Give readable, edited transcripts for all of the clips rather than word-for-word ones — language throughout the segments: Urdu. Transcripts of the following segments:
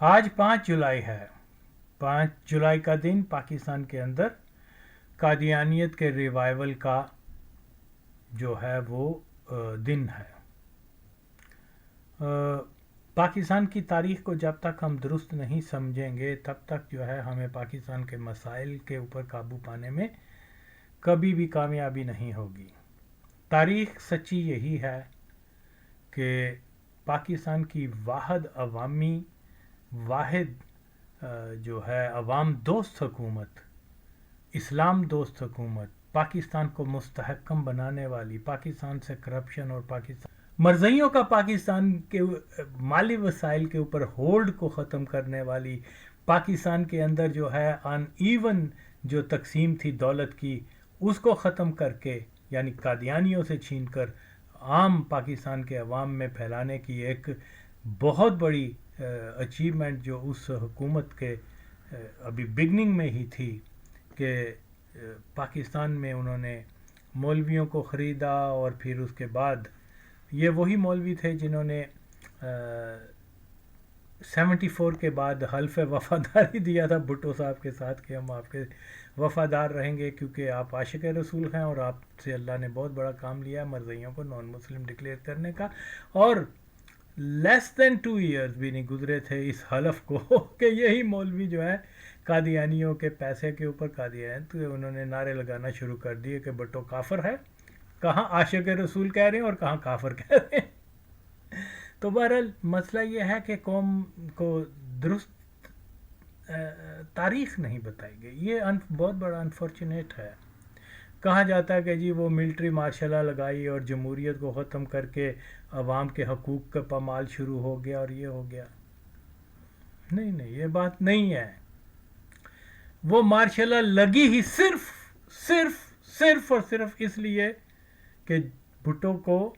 آج 5 جولائی ہے۔ 5 جولائی کا دن پاکستان کے اندر قادیانیت کے ریوائول کا جو ہے وہ دن ہے۔ پاکستان کی تاریخ کو جب تک ہم درست نہیں سمجھیں گے تب تک جو ہے ہمیں پاکستان کے مسائل کے اوپر قابو پانے میں کبھی بھی کامیابی نہیں ہوگی۔ تاریخ سچی یہی ہے کہ پاکستان کی واحد جو ہے عوام دوست حکومت، اسلام دوست حکومت، پاکستان کو مستحکم بنانے والی، پاکستان سے کرپشن اور پاکستان مرزائیوں کا پاکستان کے مالی وسائل کے اوپر ہولڈ کو ختم کرنے والی، پاکستان کے اندر جو ہے ان ایون جو تقسیم تھی دولت کی اس کو ختم کر کے، یعنی قادیانیوں سے چھین کر عام پاکستان کے عوام میں پھیلانے کی ایک بہت بڑی اچیومنٹ جو اس حکومت کے ابھی بگننگ میں ہی تھی کہ پاکستان میں انہوں نے مولویوں کو خریدا، اور پھر اس کے بعد یہ وہی مولوی تھے جنہوں نے 74 کے بعد حلف وفاداری دیا تھا بھٹو صاحب کے ساتھ کہ ہم آپ کے وفادار رہیں گے کیونکہ آپ عاشق رسول ہیں اور آپ سے اللہ نے بہت بڑا کام لیا ہے مرزائیوں کو نان مسلم ڈکلیئر کرنے کا، اور لیس دین 2 ایئرز بھی نہیں گزرے تھے اس حلف کو کہ یہی مولوی جو ہے قادیانیوں کے پیسے کے اوپر قادیان تو انہوں نے نعرے لگانا شروع کر دیے کہ بھٹو کافر ہے، کہاں عاشق رسول کہہ رہے ہیں اور کہاں کافر کہہ رہے ہیں۔ تو بہرحال مسئلہ یہ ہے کہ قوم کو درست تاریخ نہیں بتائی گئی، یہ بہت بڑا انفارچونیٹ ہے۔ کہا جاتا ہے کہ جی وہ ملٹری مارشل لا لگائی اور جمہوریت کو ختم کر کے عوام کے حقوق کا پامال شروع ہو گیا اور یہ ہو گیا۔ نہیں یہ بات نہیں ہے۔ وہ مارشل لا لگی ہی صرف اور صرف اس لیے کہ بھٹو کو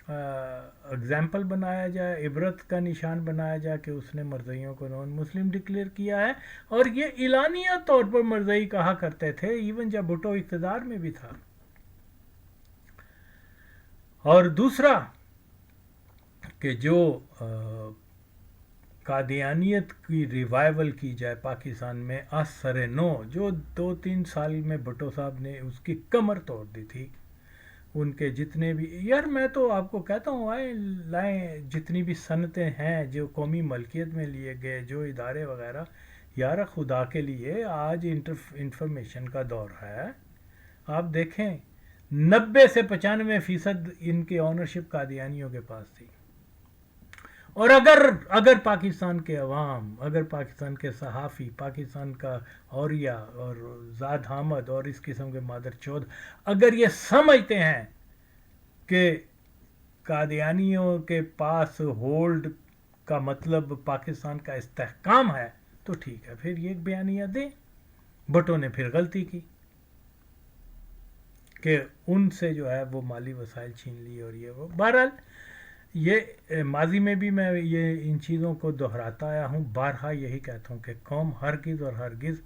اگزامپل بنایا جائے، عبرت کا نشان بنایا جائے کہ اس نے مرزائیوں کو نان مسلم ڈکلیئر کیا ہے، اور یہ اعلانیہ طور پر مرزائی کہا کرتے تھے ایون جب بھٹو اقتدار میں بھی تھا۔ اور دوسرا کہ جو قادیانیت کی ریوائول کی جائے پاکستان میں اثر نو، جو 2-3 سال میں بھٹو صاحب نے اس کی کمر توڑ دی تھی، ان کے جتنے بھی یار میں تو آپ کو کہتا ہوں لائیں جتنی بھی صنعتیں ہیں جو قومی ملکیت میں لیے گئے، جو ادارے وغیرہ، یار خدا کے لیے آج انفارمیشن کا دور ہے، آپ دیکھیں 90 سے 95% ان کی آنرشپ قادیانیوں کے پاس تھی، اور اگر پاکستان کے عوام، اگر پاکستان کے صحافی، پاکستان کا اوریا اور زاد حامد اور اس قسم کے مادر چود اگر یہ سمجھتے ہیں کہ قادیانیوں کے پاس ہولڈ کا مطلب پاکستان کا استحکام ہے تو ٹھیک ہے، پھر یہ بیانیہ دیں۔ بھٹو نے پھر غلطی کی کہ ان سے جو ہے وہ مالی وسائل چھین لیے اور یہ وہ، بہرحال یہ ماضی میں بھی میں یہ ان چیزوں کو دہراتا آیا ہوں، بارہا یہی کہتا ہوں کہ قوم ہرگز اور ہرگز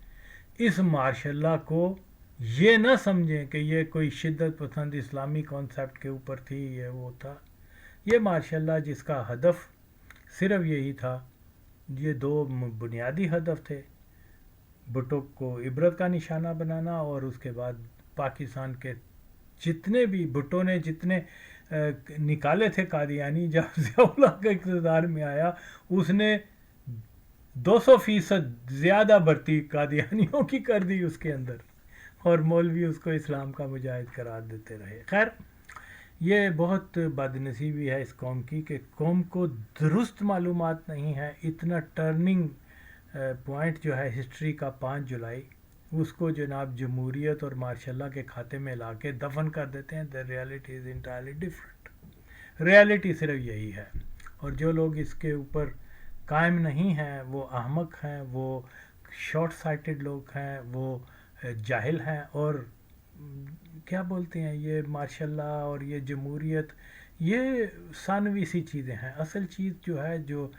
اس مارشل لا کو یہ نہ سمجھیں کہ یہ کوئی شدت پسند اسلامی کانسیپٹ کے اوپر تھی، یہ وہ تھا۔ یہ مارشل لا جس کا ہدف صرف یہی تھا، یہ 2 بنیادی ہدف تھے، بھٹو کو عبرت کا نشانہ بنانا، اور اس کے بعد پاکستان کے جتنے بھی بھٹو نے جتنے نکالے تھے قادیانی، جب ضیاء اللہ کا اقتدار میں آیا اس نے 200% زیادہ بھرتی قادیانیوں کی کر دی اس کے اندر، اور مولوی اس کو اسلام کا مجاہد قرار دیتے رہے۔ خیر یہ بہت بد نصیبی ہے اس قوم کی کہ قوم کو درست معلومات نہیں ہے۔ اتنا ٹرننگ پوائنٹ جو ہے ہسٹری کا 5 جولائی، اس کو جناب جمہوریت اور مارشل لا کے کھاتے میں لا کے دفن کر دیتے ہیں۔ the reality is entirely different، reality صرف یہی ہے، اور جو لوگ اس کے اوپر قائم نہیں ہیں وہ احمق ہیں، وہ شارٹ سائٹڈ لوگ ہیں، وہ جاہل ہیں، اور کیا بولتے ہیں یہ مارشل لا اور یہ جمہوریت یہ ثانوی سی چیزیں ہیں۔ اصل چیز جو ہے، جو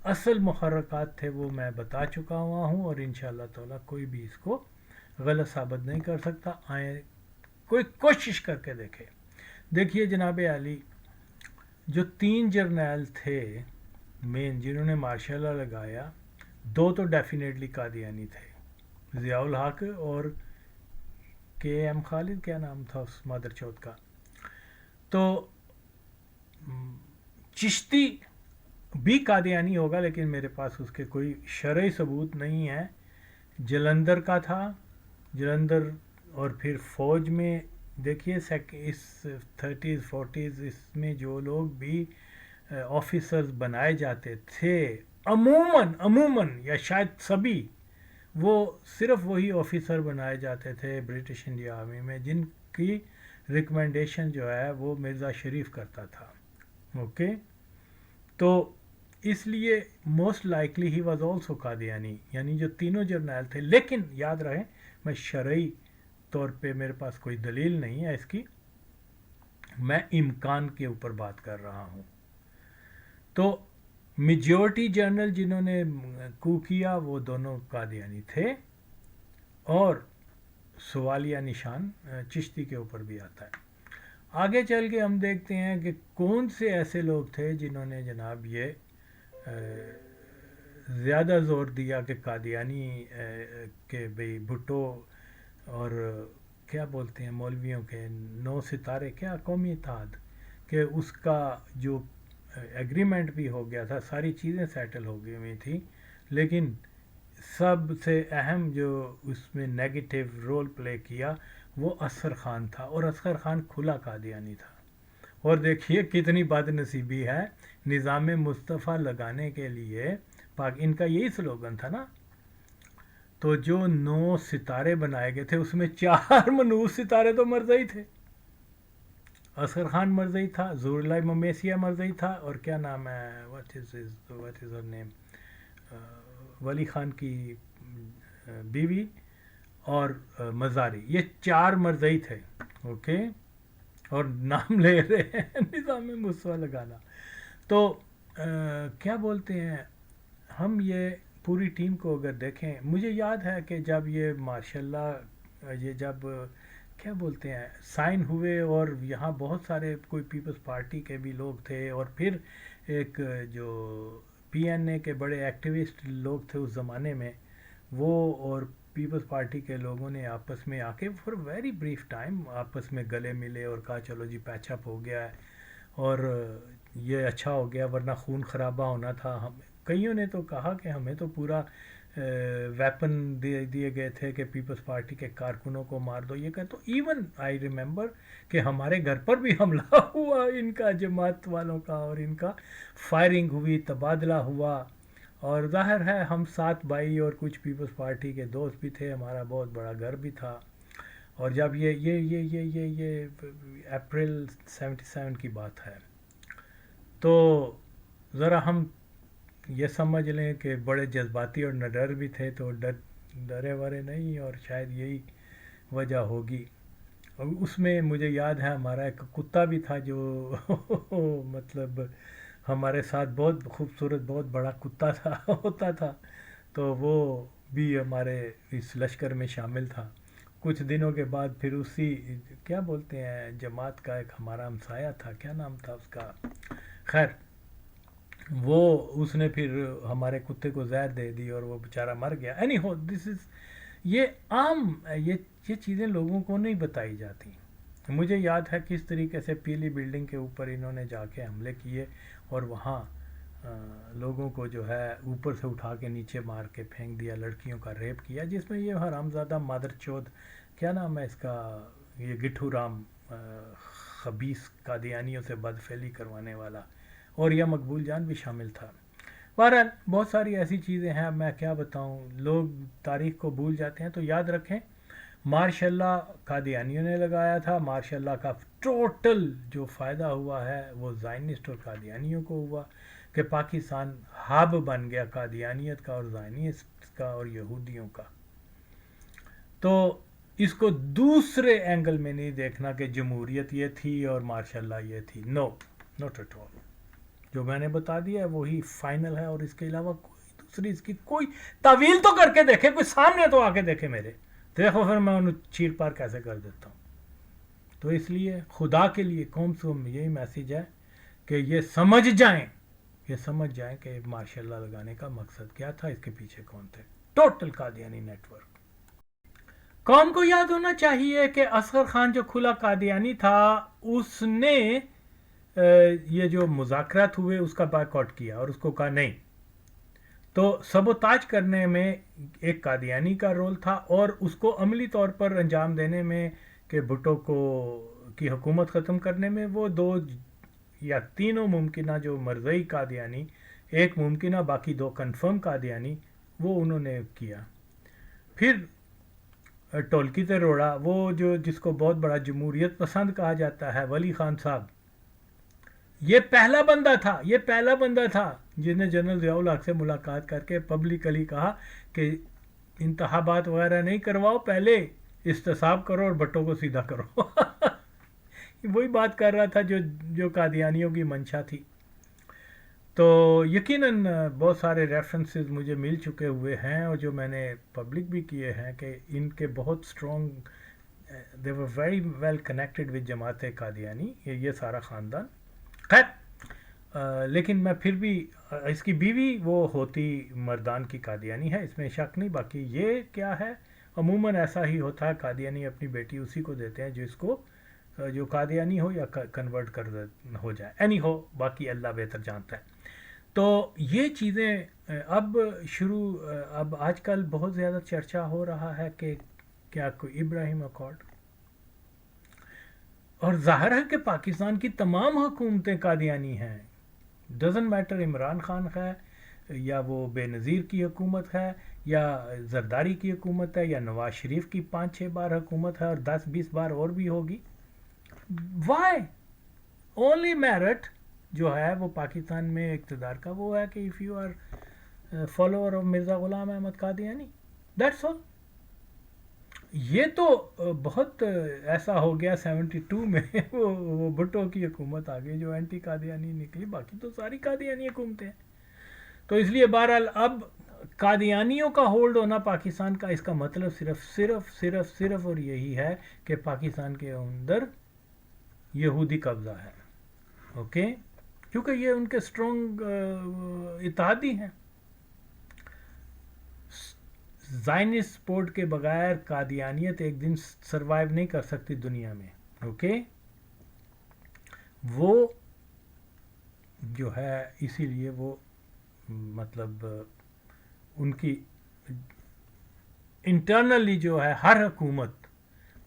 اصل محرکات تھے وہ میں بتا چکا ہوا ہوں، اور انشاءاللہ تعالی کوئی بھی اس کو غلط ثابت نہیں کر سکتا۔ آئیں کوئی کوشش کر کے دیکھیے جناب عالی، جو 3 جرنیل تھے مین جنہوں نے مارشل لا لگایا، دو تو ڈیفینیٹلی قادیانی تھے، ضیاء الحق اور کے ایم خالد، کیا نام تھا اس مادر چوت کا. تو چشتی بھی قادیانی ہوگا، لیکن میرے پاس اس کے کوئی شرعی ثبوت نہیں ہے. جلندر کا تھا، جلندر، اور پھر فوج میں دیکھیے اس 30s 40s اس میں جو لوگ بھی آفیسرز بنائے جاتے تھے عموماً یا شاید سبھی، وہ صرف وہی آفیسر بنائے جاتے تھے برٹش انڈیا آرمی میں جن کی ریکمنڈیشن جو ہے وہ مرزا شریف کرتا تھا. اوکے، تو اس لیے most likely he was also Qadiani, یعنی جو تینوں جرنیل تھے. لیکن یاد رہے میں شرعی طور پہ میرے پاس کوئی دلیل نہیں ہے اس کی، میں امکان کے اوپر بات کر رہا ہوں. تو میجورٹی جنرل جنہوں نے کو کیا وہ دونوں قادیانی تھے، اور سوالیہ نشان چشتی کے اوپر بھی آتا ہے. آگے چل کے ہم دیکھتے ہیں کہ کون سے ایسے لوگ تھے جنہوں نے جناب یہ زیادہ زور دیا کہ قادیانی کہ بھئی بھٹو اور کیا بولتے ہیں مولویوں کے 9 ستارے، کیا قومی اتحاد، کہ اس کا جو ایگریمنٹ بھی ہو گیا تھا، ساری چیزیں سیٹل ہو گئی ہوئی تھی، لیکن سب سے اہم جو اس میں نیگیٹو رول پلے کیا وہ اصغر خان تھا، اور اصغر خان کھلا قادیانی تھا. اور دیکھیے کتنی بد نصیبی ہے، نظام مصطفیٰ لگانے کے لیے ان کا یہی سلوگن تھا نا، تو جو 9 ستارے بنائے گئے تھے اس میں 4 منوس ستارے تو مرزئی تھے. اصغر خان مرزئی تھا، ظہور اللہ ممیسیہ مرزئی تھا، اور کیا نام ہے what is her name ولی خان کی بیوی اور مزاری، یہ 4 مرزئی تھے. اوکے، اور نام لے رہے ہیں نظام مصطفیٰ لگانا. تو کیا بولتے ہیں ہم، یہ پوری ٹیم کو اگر دیکھیں، مجھے یاد ہے کہ جب یہ ماشاء اللہ یہ جب کیا بولتے ہیں سائن ہوئے، اور یہاں بہت سارے کوئی پیپلز پارٹی کے بھی لوگ تھے، اور پھر ایک جو پی این اے کے بڑے ایکٹیوسٹ لوگ تھے اس زمانے میں، وہ اور پیپلز پارٹی کے لوگوں نے آپس میں آ کے فار ویری بریف ٹائم آپس میں گلے ملے اور کہا چلو جی پیچ اپ ہو گیا ہے، اور یہ اچھا ہو گیا، ورنہ خون خرابہ ہونا تھا. کئیوں نے تو کہا کہ ہمیں تو پورا ویپن دیے گئے تھے کہ پیپلز پارٹی کے کارکنوں کو مار دو، یہ کہ تو ایون آئی ریممبر کہ ہمارے گھر پر بھی حملہ ہوا ان کا، جماعت والوں کا، اور ان کا فائرنگ ہوئی، تبادلہ ہوا. اور ظاہر ہے ہم 7 بھائی اور کچھ پیپلز پارٹی کے دوست بھی تھے، ہمارا بہت بڑا گھر بھی تھا. اور جب یہ اپریل 77 کی بات ہے، تو ذرا ہم یہ سمجھ لیں کہ بڑے جذباتی اور نڈر بھی تھے، تو ڈرے ورے نہیں، اور شاید یہی وجہ ہوگی. اور اس میں مجھے یاد ہے ہمارا ایک کتا بھی تھا جو مطلب ہمارے ساتھ بہت خوبصورت بہت بڑا کتا تھا ہوتا تھا، تو وہ بھی ہمارے اس لشکر میں شامل تھا. کچھ دنوں کے بعد پھر اسی کیا بولتے ہیں جماعت کا ایک ہمارا ہمسایہ تھا، کیا نام تھا اس کا، خیر وہ اس نے پھر ہمارے کتے کو زہر دے دی اور وہ بیچارہ مر گیا. اینی ہو دس از یہ عام یہ چیزیں لوگوں کو نہیں بتائی جاتی. مجھے یاد ہے کس طریقے سے پیلی بلڈنگ کے اوپر انہوں نے جا کے حملے کیے، اور وہاں لوگوں کو جو ہے اوپر سے اٹھا کے نیچے مار کے پھینک دیا، لڑکیوں کا ریپ کیا، جس میں یہ حرامزادہ مادر چود کیا نام ہے اس کا، یہ گٹھو رام، خبیث قادیانیوں سے بدفعلی کروانے والا، اور یہ مقبول جان بھی شامل تھا. بہرحال بہت ساری ایسی چیزیں ہیں، میں کیا بتاؤں، لوگ تاریخ کو بھول جاتے ہیں. تو یاد رکھیں ماشاء اللہ قادیانیوں نے لگایا تھا، ماشاء اللہ کا ٹوٹل جو فائدہ ہوا ہے وہ زائنسٹ اور قادیانیوں کو ہوا، کہ پاکستان ہب بن گیا قادیانیت کا اور زائنسٹ کا اور یہودیوں کا. تو اس کو دوسرے اینگل میں نہیں دیکھنا کہ جمہوریت یہ تھی اور ماشاء اللہ یہ تھی، نو ناٹ ایٹ آل. جو میں نے بتا دیا ہے وہی فائنل ہے، اور اس کے علاوہ کوئی دوسری اس کی کوئی تعویل تو کر کے دیکھے، کوئی سامنے تو آ کے دیکھے میرے، دیکھو پھر میں انہوں چیر پار کیسے کر دیتا ہوں. تو اس لیے خدا کے لیے قوم سے یہی میسیج ہے کہ یہ سمجھ جائیں یہ سمجھ جائیں کہ ماشاء اللہ لگانے کا مقصد کیا تھا، اس کے پیچھے کون تھے. Total Qadiani network. قوم کو یاد ہونا چاہیے کہ اصغر خان جو کھلا قادیانی تھا اس نے یہ جو مذاکرات ہوئے اس کا بائیکاٹ کیا اور اس کو کہا نہیں. تو سبوتاج کرنے میں ایک قادیانی کا رول تھا اور اس کو عملی طور پر انجام دینے میں کہ بھٹو کی حکومت ختم کرنے میں وہ 2 یا 3 ممکنہ جو مرزئی قادیانی، ایک ممکنہ باقی 2 کنفرم قادیانی، وہ انہوں نے کیا. پھر ٹولکی تے روڑا، وہ جس کو بہت بڑا جمہوریت پسند کہا جاتا ہے، ولی خان صاحب، یہ پہلا بندہ تھا جس نے جنرل ضیاء الحق سے ملاقات کر کے پبلکلی کہا کہ انتخابات وغیرہ نہیں کرواؤ، پہلے استصواب کرو اور بھٹو کو سیدھا کرو. وہی بات کر رہا تھا جو قادیانیوں کی منشا تھی. تو یقیناً بہت سارے ریفرنسز مجھے مل چکے ہوئے ہیں اور جو میں نے پبلک بھی کیے ہیں کہ ان کے بہت strong, they were very well connected with Jamaat Qadiani, یہ سارا خاندان. خیر، لیکن میں پھر بھی اس کی بیوی وہ ہوتی مردان کی قادیانی ہے، اس میں شک نہیں. باقی یہ کیا ہے، عموماً ایسا ہی ہوتا ہے، قادیانی اپنی بیٹی اسی کو دیتے ہیں جو قادیانی ہو یا کنورٹ کر ہو جائے. اینی ہو، باقی اللہ بہتر جانتا ہے. تو یہ چیزیں اب آج کل بہت زیادہ چرچا ہو رہا ہے کہ کیا کوئی ابراہیم اکارڈ، اور ظاہر ہے کہ پاکستان کی تمام حکومتیں قادیانی ہیں. ڈزنٹ میٹر عمران خان ہے یا وہ بے نظیر کی حکومت ہے یا زرداری کی حکومت ہے یا نواز شریف کی 5-6 بار حکومت ہے اور 10-20 بار اور بھی ہوگی. وائی اونلی میرٹ جو ہے وہ پاکستان میں اقتدار کا وہ ہے کہ if you are follower of Mirza Ghulam Ahmad Qadiani, that's all. یہ تو بہت ایسا ہو گیا 72 میں وہ بھٹو کی حکومت آ گئی جو اینٹی قادیانی نکلی، باقی تو ساری قادیانی حکومتیں ہیں. تو اس لیے بہرحال اب قادیانیوں کا ہولڈ ہونا پاکستان کا، اس کا مطلب صرف اور یہی ہے کہ پاکستان کے اندر یہودی قبضہ ہے. اوکے، کیونکہ یہ ان کے اسٹرانگ اتحادی ہیں. زائنسٹ سپورٹ کے بغیر قادیانیت ایک دن سروائیو نہیں کر سکتی دنیا میں. اوکے، وہ جو ہے اسی لیے وہ مطلب ان کی انٹرنلی جو ہے ہر حکومت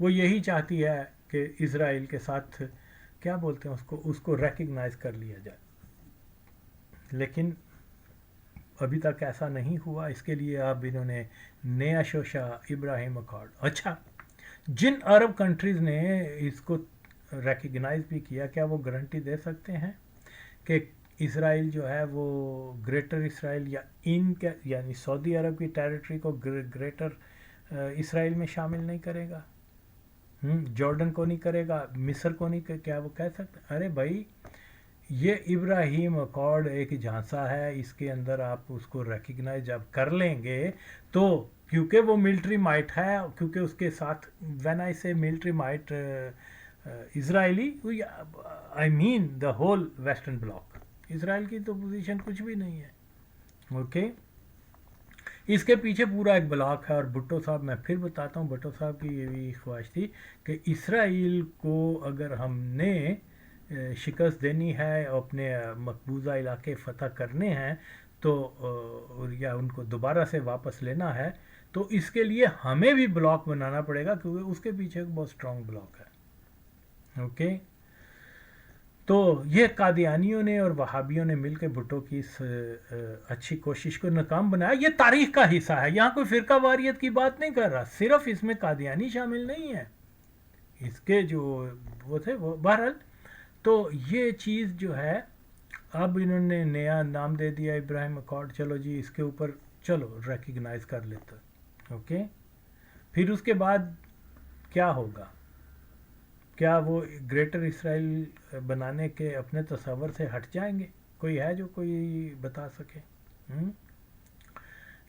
وہ یہی چاہتی ہے کہ اسرائیل کے ساتھ کیا بولتے ہیں اس کو ریکگنائز کر لیا جائے. لیکن ابھی تک ایسا نہیں ہوا. اس کے لیے اب انہوں نے نیا شوشہ ابراہیم اکارڈ. اچھا، جن عرب کنٹریز نے اس کو ریکگنائز بھی کیا، کیا وہ گارنٹی دے سکتے ہیں کہ اسرائیل جو ہے وہ گریٹر اسرائیل یا یعنی سعودی عرب کی ٹیریٹری کو گریٹر اسرائیل میں شامل نہیں کرے گا؟ جارڈن کو نہیں کرے گا، مصر کو نہیں، کیا وہ کہہ سکتے؟ ارے بھائی، یہ ابراہیم اکارڈ ایک جھانسا ہے. اس کے اندر آپ اس کو ریکگنائز جب کر لیں گے تو کیونکہ وہ ملٹری مائٹ ہے، کیونکہ اس کے ساتھ when I say military might Israeli, I mean the whole western bloc. Israel کی تو پوزیشن کچھ بھی نہیں ہے. اوکے، اس کے پیچھے پورا ایک بلاک ہے. اور بھٹو صاحب، میں پھر بتاتا ہوں، بھٹو صاحب کی یہ بھی خواہش تھی کہ اسرائیل کو اگر ہم نے شکست دینی ہے، اپنے مقبوضہ علاقے فتح کرنے ہیں تو یا ان کو دوبارہ سے واپس لینا ہے، تو اس کے لیے ہمیں بھی بلاک بنانا پڑے گا، کیونکہ اس کے پیچھے ایک بہت اسٹرانگ بلاک ہے. اوکے، تو یہ قادیانیوں نے اور وہابیوں نے مل کے بھٹو کی اس اچھی کوشش کو ناکام بنایا. یہ تاریخ کا حصہ ہے، یہاں کوئی فرقہ واریت کی بات نہیں کر رہا، صرف اس میں قادیانی شامل نہیں ہے، اس کے جو وہ تھے وہ. بہرحال تو یہ چیز جو ہے اب انہوں نے نیا نام دے دیا ابراہیم اکارڈ. چلو جی، اس کے اوپر چلو ریکگنائز کر لیتا. اوکے، پھر اس کے بعد کیا ہوگا؟ کیا وہ گریٹر اسرائیل بنانے کے اپنے تصور سے ہٹ جائیں گے؟ کوئی ہے جو کوئی بتا سکے؟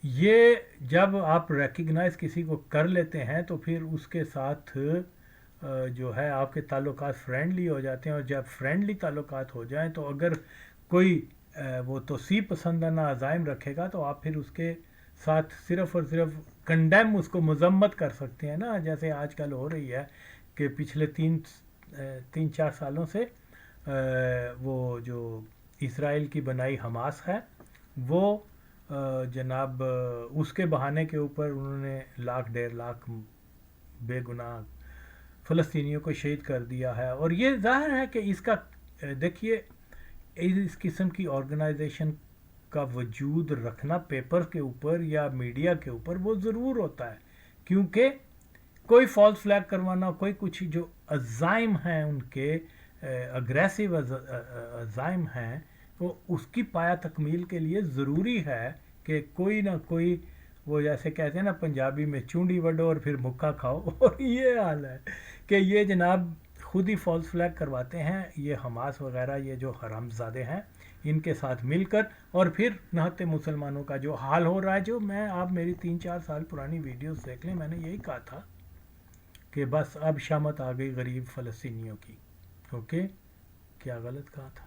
یہ جب آپ ریکگنائز کسی کو کر لیتے ہیں تو پھر اس کے ساتھ جو ہے آپ کے تعلقات فرینڈلی ہو جاتے ہیں، اور جب فرینڈلی تعلقات ہو جائیں تو اگر کوئی وہ توسیع پسندانہ عزائم رکھے گا تو آپ پھر اس کے ساتھ صرف اور صرف کنڈیم اس کو مذمت کر سکتے ہیں نا، جیسے آج کل ہو رہی ہے کہ پچھلے تین چار سالوں سے وہ جو اسرائیل کی بنائی حماس ہے وہ جناب اس کے بہانے کے اوپر انہوں نے 1,00,000 بے گناہ فلسطینیوں کو شہید کر دیا ہے. اور یہ ظاہر ہے کہ اس کا دیکھیے اس قسم کی آرگنائزیشن کا وجود رکھنا پیپر کے اوپر یا میڈیا کے اوپر وہ ضرور ہوتا ہے، کیونکہ کوئی فالس فلیگ کروانا، کوئی کچھ جو عزائم ہیں ان کے اگریسو عزائم ہیں وہ اس کی پایا تکمیل کے لیے ضروری ہے کہ کوئی نہ کوئی، وہ جیسے کہتے ہیں نا پنجابی میں، چونڈی وڈو اور پھر مکہ کھاؤ. اور یہ حال ہے کہ یہ جناب خود ہی فالس فلیگ کرواتے ہیں یہ حماس وغیرہ، یہ جو حرام زادے ہیں ان کے ساتھ مل کر، اور پھر نہتے مسلمانوں کا جو حال ہو رہا ہے. جو میں آپ میری 3-4 سال پرانی ویڈیوز دیکھ لیں، میں نے یہی کہا تھا کہ بس اب شامت آ گئی غریب فلسطینیوں کی. اوکے، کیا غلط کہا تھا؟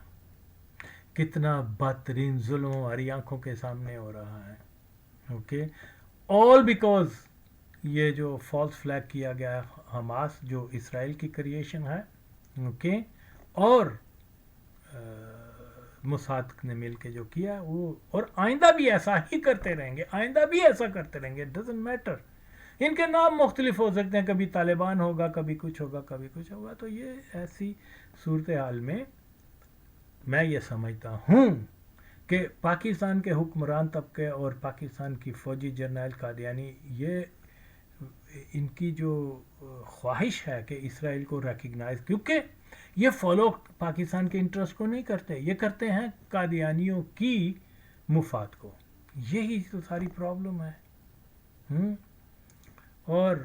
کتنا بدترین ظلم ہماری آنکھوں کے سامنے ہو رہا ہے. اوکے، آل بیکاز یہ جو فالس فلیگ کیا گیا ہے حماس جو اسرائیل کی کریشن ہے، اوکے، اور موساد نے مل کے جو کیا ہے وہ، اور آئندہ بھی ایسا ہی کرتے رہیں گے، آئندہ بھی ایسا کرتے رہیں گے. ڈزنٹ میٹر، ان کے نام مختلف ہو سکتے ہیں، کبھی طالبان ہوگا، کبھی کچھ ہوگا، کبھی کچھ ہوگا. تو یہ ایسی صورتحال میں میں یہ سمجھتا ہوں کہ پاکستان کے حکمران طبقے اور پاکستان کی فوجی جرنیل قادیانی، یہ ان کی جو خواہش ہے کہ اسرائیل کو ریکگنائز، کیونکہ یہ فالو پاکستان کے انٹرسٹ کو نہیں کرتے، یہ کرتے ہیں قادیانیوں کی مفاد کو. یہی تو ساری پرابلم ہے. اور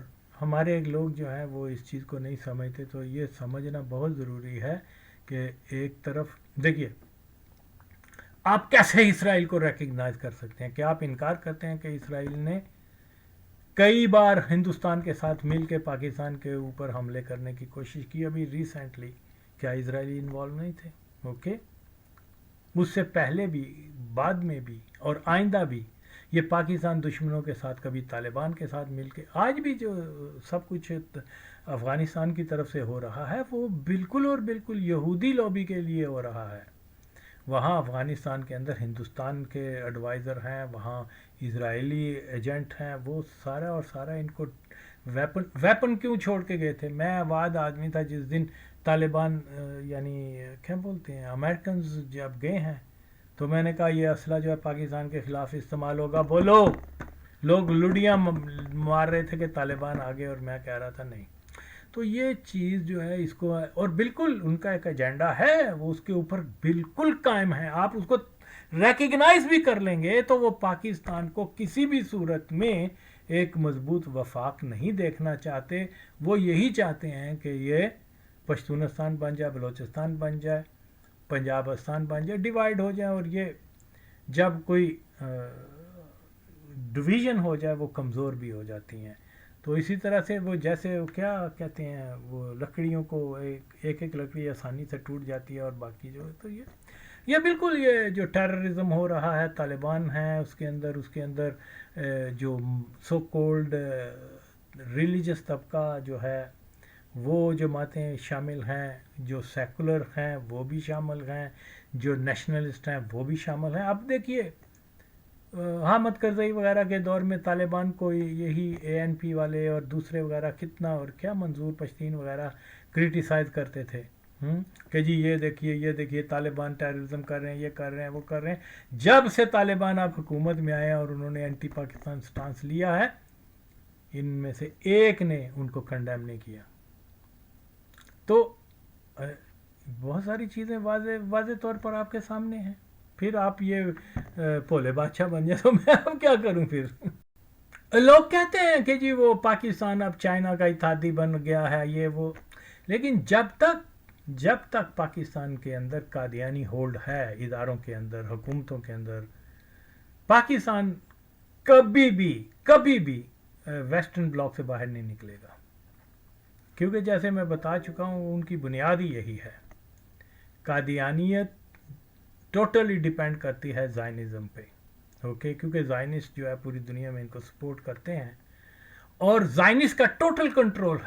ہمارے لوگ جو ہیں وہ اس چیز کو نہیں سمجھتے. تو یہ سمجھنا بہت ضروری ہے کہ ایک طرف دیکھیے آپ کیسے اسرائیل کو ریکگنائز کر سکتے ہیں کہ آپ انکار کرتے ہیں کہ اسرائیل نے کئی بار ہندوستان کے ساتھ مل کے پاکستان کے اوپر حملے کرنے کی کوشش کی. ابھی ریسنٹلی کیا اسرائیلی انوالو نہیں تھے؟ اوکے، اس سے پہلے بھی، بعد میں بھی، اور آئندہ بھی یہ پاکستان دشمنوں کے ساتھ، کبھی طالبان کے ساتھ مل کے، آج بھی جو سب کچھ افغانستان کی طرف سے ہو رہا ہے وہ بالکل اور بالکل یہودی لابی کے لیے ہو رہا ہے. وہاں افغانستان کے اندر ہندوستان کے ایڈوائزر ہیں، وہاں اسرائیلی ایجنٹ ہیں، وہ سارا اور سارا ان کو ویپن کیوں چھوڑ کے گئے تھے؟ میں آباد آدمی تھا جس دن طالبان یعنی کیا بولتے ہیں امریکنز جب گئے ہیں تو میں نے کہا یہ اسلحہ جو ہے پاکستان کے خلاف استعمال ہوگا. بولو، لوگ لڑیاں مار رہے تھے کہ طالبان آگے، اور میں کہہ رہا تھا نہیں. تو یہ چیز جو ہے اس کو، اور بالکل ان کا ایک ایجنڈا ہے، وہ اس کے اوپر بالکل قائم ہے. آپ اس کو ریکگنائز بھی کر لیں گے تو وہ پاکستان کو کسی بھی صورت میں ایک مضبوط وفاق نہیں دیکھنا چاہتے. وہ یہی چاہتے ہیں کہ یہ پشتونستان بن جائے، بلوچستان بن جائے، پنجابستان بن جائے، ڈیوائیڈ ہو جائے، اور یہ جب کوئی ڈویژن ہو جائے وہ کمزور بھی ہو جاتی ہیں. تو اسی طرح سے وہ جیسے کیا کہتے ہیں وہ لکڑیوں کو ایک لکڑی آسانی سے ٹوٹ جاتی ہے اور باقی جو ہے. تو یہ بالکل یہ جو ٹیررزم ہو رہا ہے، طالبان ہیں اس کے اندر جو سو کولڈ ریلیجس طبقہ جو ہے، وہ جماعتیں شامل ہیں، جو سیکولر ہیں وہ بھی شامل ہیں، جو نیشنلسٹ ہیں وہ بھی شامل ہیں. اب دیکھیے حامد کرزئی وغیرہ کے دور میں طالبان کو یہی اے این پی والے اور دوسرے وغیرہ کتنا اور کیا منظور پشتین وغیرہ کرٹیسائز کرتے تھے کہ جی یہ دیکھیے طالبان ٹیررزم کر رہے ہیں، یہ کر رہے ہیں، وہ کر رہے ہیں. جب سے طالبان آپ حکومت میں آئے اور انہوں نے اینٹی پاکستان سٹانس لیا ہے، ان میں سے ایک نے ان کو کنڈیم نہیں کیا. تو بہت ساری چیزیں واضح طور پر آپ کے سامنے ہیں. پھر آپ یہ بھولے بادشاہ بن جائے تو میں اب کیا کروں؟ پھر لوگ کہتے ہیں کہ جی وہ پاکستان اب چائنا کا اتحادی بن گیا ہے، یہ وہ. لیکن جب تک پاکستان کے اندر قادیانی ہولڈ ہے، اداروں کے اندر، حکومتوں کے اندر، پاکستان کبھی بھی ویسٹرن بلاک سے باہر نہیں نکلے گا. کیونکہ جیسے میں بتا چکا ہوں ان کی بنیاد ہی یہی ہے. قادیانیت ٹوٹلی ڈیپینڈ کرتی ہے زائنزم پہ. اوکے کیونکہ زائنسٹ جو ہے پوری دنیا میں ان کو سپورٹ کرتے ہیں اور زائنسٹ کا ٹوٹل کنٹرول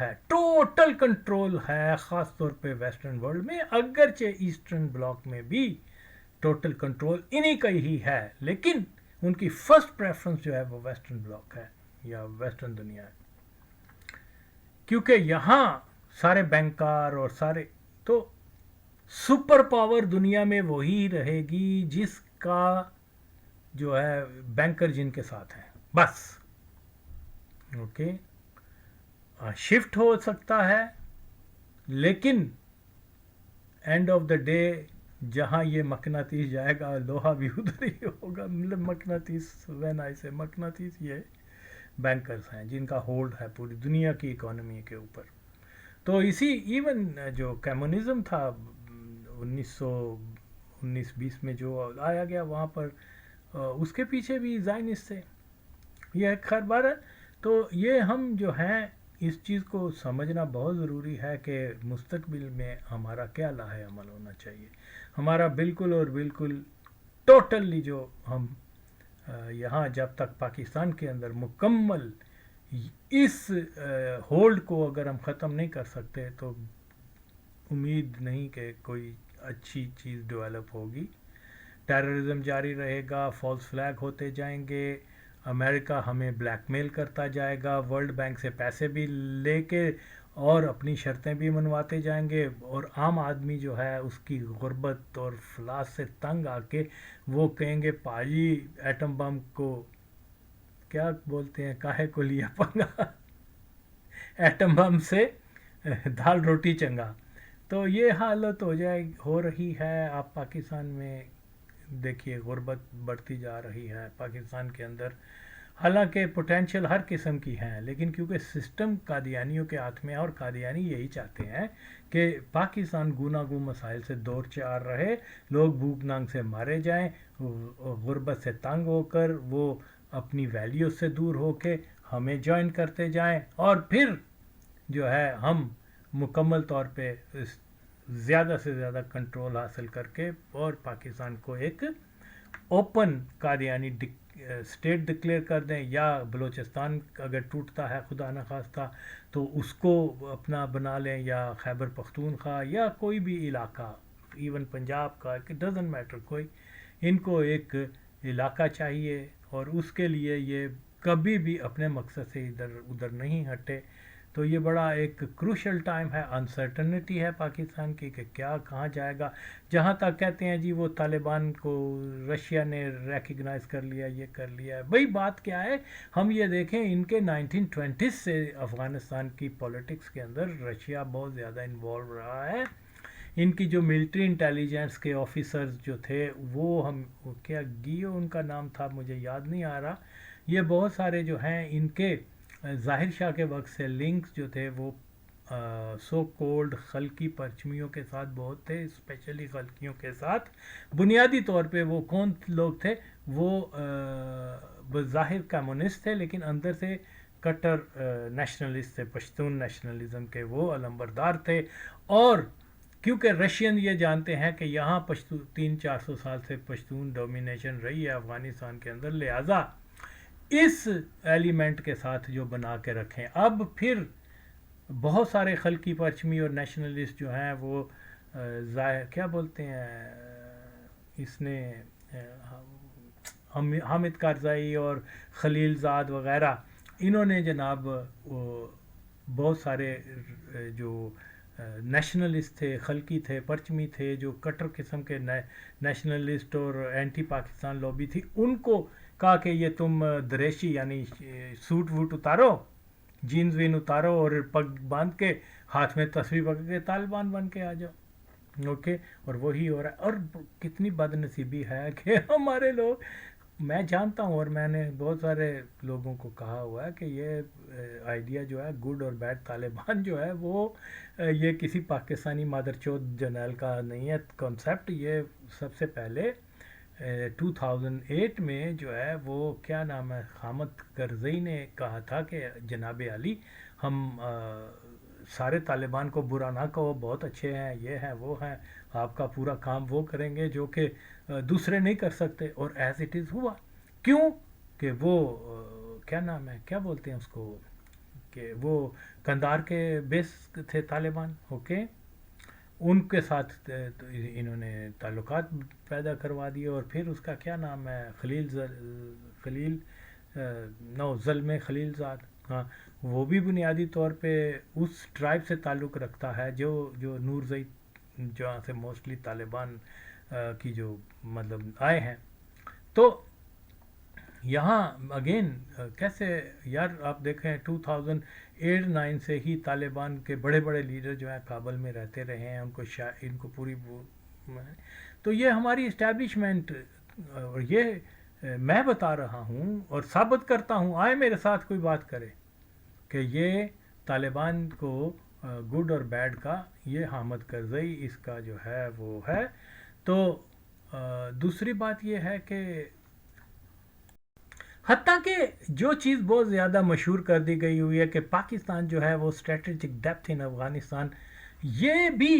ہے خاص طور پہ ویسٹرن ورلڈ میں, اگرچہ ایسٹرن بلاک میں بھی ٹوٹل کنٹرول انہی کا ہی ہے, لیکن ان کی فرسٹ پریفرنس جو ہے وہ ویسٹرن بلاک ہے یا ویسٹرن دنیا ہے, کیونکہ یہاں سارے بینکار اور سارے تو سپر پاور دنیا میں وہی رہے گی جس کا جو ہے بینکر جن کے ساتھ ہیں بس. اوکے شفٹ ہو سکتا ہے لیکن اینڈ آف دا ڈے جہاں یہ مقناطیس جائے گا لوہا بھی ادھر ہی ہوگا. مطلب مقناطیس وین آئی سے مقناطیس یہ بینکرز ہیں جن کا ہولڈ ہے پوری دنیا کی اکانومی کے اوپر. تو اسی ایون جو کمیونزم تھا 1919-20 میں جو آیا گیا وہاں پر اس کے پیچھے بھی زائنسٹ تھے. یہ ایک خیر بار ہے. تو یہ ہم جو ہیں اس چیز کو سمجھنا بہت ضروری ہے کہ مستقبل میں ہمارا کیا لاہ عمل ہونا چاہیے. ہمارا بالکل اور بالکل ٹوٹلی جو ہم یہاں جب تک پاکستان کے اندر مکمل اس ہولڈ کو اگر ہم ختم نہیں کر سکتے تو امید نہیں کہ کوئی اچھی چیز ڈیولپ ہوگی. ٹیررزم جاری رہے گا, فالس فلیگ ہوتے جائیں گے, امریکہ ہمیں بلیک میل کرتا جائے گا, ورلڈ بینک سے پیسے بھی لے کے اور اپنی شرطیں بھی منواتے جائیں گے, اور عام آدمی جو ہے اس کی غربت اور افلاس سے تنگ آ کے وہ کہیں گے پاجی ایٹم بم کو کیا بولتے ہیں کاہے کو لیا پنگا, ایٹم بم سے دال روٹی چنگا. تو یہ حالت ہو رہی ہے. آپ پاکستان میں دیکھیے غربت بڑھتی جا رہی ہے پاکستان کے اندر, حالانکہ پوٹینشیل ہر قسم کی ہیں, لیکن کیونکہ سسٹم قادیانیوں کے ہاتھ میں ہے اور قادیانی یہی چاہتے ہیں کہ پاکستان گوناگوں مسائل سے دور چار رہے, لوگ بھوک نانگ سے مارے جائیں, غربت سے تنگ ہو کر وہ اپنی ویلیو سے دور ہو کے ہمیں جوائن کرتے جائیں, اور پھر جو ہے ہم مکمل طور پہ زیادہ سے زیادہ کنٹرول حاصل کر کے اور پاکستان کو ایک اوپن قادیانی اسٹیٹ ڈکلیئر کر دیں, یا بلوچستان اگر ٹوٹتا ہے خدا نخواستہ تو اس کو اپنا بنا لیں, یا خیبر پختونخوا یا کوئی بھی علاقہ, ایون پنجاب کا, اٹ ڈزنٹ میٹر, کوئی ان کو ایک علاقہ چاہیے, اور اس کے لیے یہ کبھی بھی اپنے مقصد سے ادھر ادھر نہیں ہٹے. تو یہ بڑا ایک کروشل ٹائم ہے, انسرٹنٹی ہے پاکستان کی کہ کیا کہاں جائے گا. جہاں تک کہتے ہیں جی وہ طالبان کو رشیا نے ریکگنائز کر لیا, یہ کر لیا, بھئی بات کیا ہے, ہم یہ دیکھیں ان کے 1920 سے افغانستان کی پولیٹکس کے اندر رشیا بہت زیادہ انوالو رہا ہے. ان کی جو ملٹری انٹیلیجنس کے آفیسرز جو تھے وہ کیا گیو ان کا نام تھا, مجھے یاد نہیں آ رہا, یہ بہت سارے جو ہیں ان کے ظاہر شاہ کے وقت سے لنکس جو تھے وہ سو کولڈ خلقی پرچمیوں کے ساتھ بہت تھے, اسپیشلی خلقیوں کے ساتھ. بنیادی طور پہ وہ کون لوگ تھے, وہ بظاہر کمیونسٹ تھے لیکن اندر سے کٹر نیشنلسٹ تھے, پشتون نیشنلزم کے وہ علمبردار تھے. اور کیونکہ رشین یہ جانتے ہیں کہ یہاں 300-400 سال سے پشتون ڈومینیشن رہی ہے افغانستان کے اندر, لہٰذا اس ایلیمنٹ کے ساتھ جو بنا کے رکھیں. اب پھر بہت سارے خلقی پرچمی اور نیشنلسٹ جو ہیں وہ کیا بولتے ہیں, اس نے حامد کارزائی اور خلیل زاد وغیرہ, انہوں نے جناب بہت سارے جو نیشنلسٹ تھے, خلقی تھے, پرچمی تھے, جو کٹر قسم کے نیشنلسٹ اور اینٹی پاکستان لوبی تھی, ان کو کہا کہ یہ تم دریشی یعنی سوٹ ووٹ اتارو, جینز وین اتارو اور پگ باندھ کے ہاتھ میں تصویر پکڑ کے طالبان بن کے آ جاؤ. اوکے, اور وہی ہو رہا ہے. اور کتنی بد نصیبی ہے کہ ہمارے لوگ, میں جانتا ہوں اور میں نے بہت سارے لوگوں کو کہا ہوا ہے کہ یہ آئیڈیا جو ہے گڈ اور بیڈ طالبان جو ہے وہ یہ کسی پاکستانی مادر چوت جرنیل کا نہیں ہے کنسیپٹ. یہ سب سے پہلے 2008 میں جو ہے وہ کیا نام ہے, حامد کرزئی نے کہا تھا کہ جناب علی ہم سارے طالبان کو برا نہ کہو, بہت اچھے ہیں, یہ ہیں وہ ہیں, آپ کا پورا کام وہ کریں گے جو کہ دوسرے نہیں کر سکتے، اور ایز اٹ از ہوا. کیوں؟ کہ وہ کیا نام ہے، کیا بولتے ہیں اس کو، کہ وہ کندھار کے بیس تھے طالبان. اوکے، ان کے ساتھ انہوں نے تعلقات پیدا کروا دیے، اور پھر اس کا کیا نام ہے، خلیل نو زلمے خلیل زاد، ہاں، وہ بھی بنیادی طور پہ اس ٹرائب سے تعلق رکھتا ہے جو نورزئی، جہاں سے موسٹلی طالبان کی جو مطلب آئے ہیں. تو یہاں اگین کیسے یار، آپ دیکھیں 2008-9 سے ہی طالبان کے بڑے بڑے لیڈر جو ہیں کابل میں رہتے رہے ہیں، ان کو پوری تو یہ ہماری اسٹیبلشمنٹ، اور یہ میں بتا رہا ہوں اور ثابت کرتا ہوں، آئے میرے ساتھ کوئی بات کرے کہ یہ طالبان کو گڈ اور بیڈ کا یہ حامد کرزئی اس کا جو ہے وہ ہے. تو دوسری بات یہ ہے کہ حتیٰ کہ جو چیز بہت زیادہ مشہور کر دی گئی ہوئی ہے کہ پاکستان جو ہے وہ اسٹریٹجک ڈیپتھ ان افغانستان، یہ بھی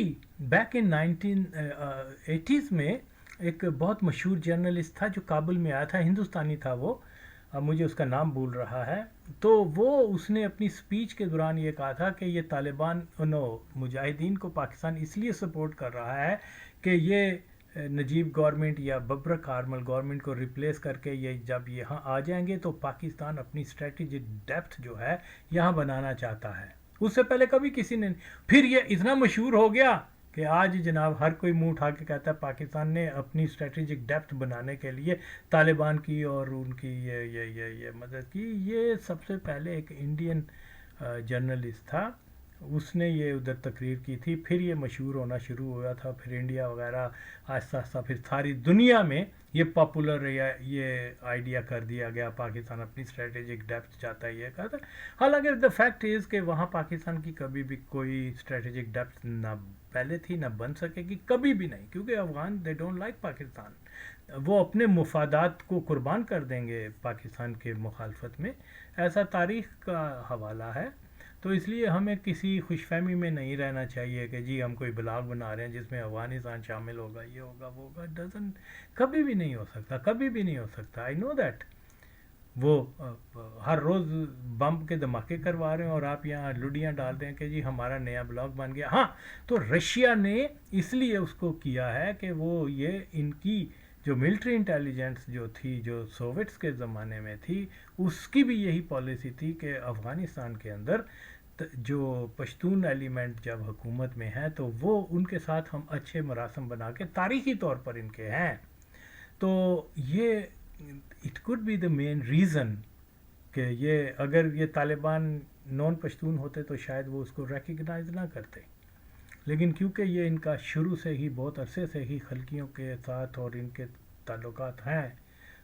بیک ان 1980s میں ایک بہت مشہور جرنلسٹ تھا جو کابل میں آیا تھا، ہندوستانی تھا وہ، اب مجھے اس کا نام بھول رہا ہے. تو وہ اس نے اپنی سپیچ کے دوران یہ کہا تھا کہ یہ طالبان مجاہدین کو پاکستان اس لیے سپورٹ کر رہا ہے کہ یہ نجیب گورنمنٹ یا ببرک کارمل گورنمنٹ کو ریپلیس کر کے یہ جب یہاں آ جائیں گے تو پاکستان اپنی اسٹریٹجک ڈیپتھ جو ہے یہاں بنانا چاہتا ہے. اس سے پہلے کبھی کسی نے، پھر یہ اتنا مشہور ہو گیا کہ آج جناب ہر کوئی منہ اٹھا کے کہتا ہے پاکستان نے اپنی اسٹریٹجک ڈیپتھ بنانے کے لیے طالبان کی اور ان کی یہ مدد کی. یہ سب سے پہلے ایک انڈین جرنلسٹ تھا، اس نے یہ ادھر تقریر کی تھی، پھر یہ مشہور ہونا شروع ہوا تھا، پھر انڈیا وغیرہ آہستہ آہستہ پھر ساری دنیا میں یہ پاپولر یہ آئیڈیا کر دیا گیا پاکستان اپنی اسٹریٹجک ڈیپتھ چاہتا ہے یہ کہتا ہے. حالانکہ دا فیکٹ از کہ وہاں پاکستان کی کبھی بھی کوئی اسٹریٹجک ڈیپتھ نہ پہلے تھی نہ بن سکے گی کبھی بھی نہیں، کیونکہ Afghan they don't like Pakistan, وہ اپنے مفادات کو قربان کر دیں گے پاکستان کے مخالفت میں، ایسا تاریخ کا حوالہ ہے. تو اس لیے ہمیں کسی خوش فہمی میں نہیں رہنا چاہیے کہ جی ہم کوئی بلاگ بنا رہے ہیں جس میں افغانستان شامل ہوگا، یہ ہوگا وہ ہوگا. ڈزنٹ، کبھی بھی نہیں ہو سکتا، کبھی بھی نہیں ہو سکتا. آئی نو دیٹ وہ ہر روز بم کے دھماکے کروا رہے ہیں اور آپ یہاں لڈیاں ڈال رہے ہیں کہ جی ہمارا نیا بلاگ بن گیا. ہاں، تو رشیا نے اس لیے اس کو کیا ہے کہ وہ یہ ان کی جو ملٹری انٹیلیجنس جو تھی جو سوویٹس کے زمانے میں تھی، اس کی بھی یہی پالیسی تھی کہ افغانستان کے اندر جو پشتون ایلیمنٹ جب حکومت میں ہیں تو وہ ان کے ساتھ ہم اچھے مراسم بنا کے تاریخی طور پر ان کے ہیں. تو یہ it could be the main reason کہ یہ اگر یہ طالبان نان پشتون ہوتے تو شاید وہ اس کو ریکگنائز نہ کرتے، لیکن کیونکہ یہ ان کا شروع سے ہی بہت عرصے سے ہی خلقیوں کے ساتھ اور ان کے تعلقات ہیں،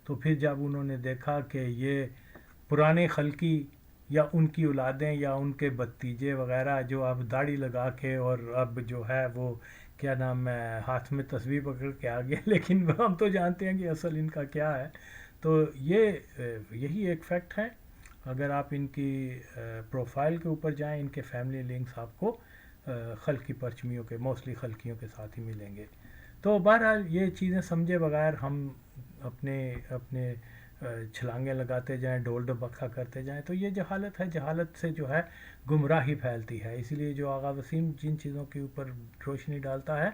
تو پھر جب انہوں نے دیکھا کہ یہ پرانے خلقی یا ان کی اولادیں یا ان کے بھتیجے وغیرہ جو اب داڑھی لگا کے اور اب جو ہے وہ کیا نام ہے ہاتھ میں تصویر پکڑ کے آ گیا، لیکن ہم تو جانتے ہیں کہ اصل ان کا کیا ہے. تو یہی ایک فیکٹ ہے. اگر آپ ان کی پروفائل کے اوپر جائیں، ان کے فیملی لنکس آپ کو خلقی پرچمیوں کے موسٹلی خلقیوں کے ساتھ ہی ملیں گے. تو بہرحال یہ چیزیں سمجھے بغیر ہم اپنے چھلانگیں لگاتے جائیں، ڈول ڈبکا کرتے جائیں تو یہ جہالت ہے. جہالت سے جو ہے گمراہی پھیلتی ہے. اسی لیے جو آغا وسیم جن چیزوں کے اوپر روشنی ڈالتا ہے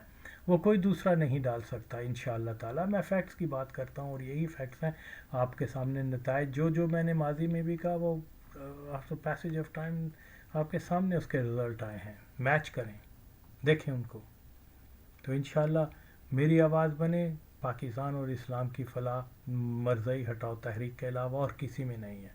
وہ کوئی دوسرا نہیں ڈال سکتا انشاءاللہ تعالی. میں فیکٹس کی بات کرتا ہوں اور یہی فیکٹس ہیں آپ کے سامنے. نتائج جو میں نے ماضی میں بھی کہا وہ آفٹر پیسج آف ٹائم آپ کے سامنے اس کے رزلٹ آئے ہیں. میچ کریں، دیکھیں ان کو، تو انشاءاللہ میری آواز بنے. پاکستان اور اسلام کی فلاح مرزئی ہٹاؤ تحریک کے علاوہ اور کسی میں نہیں ہے.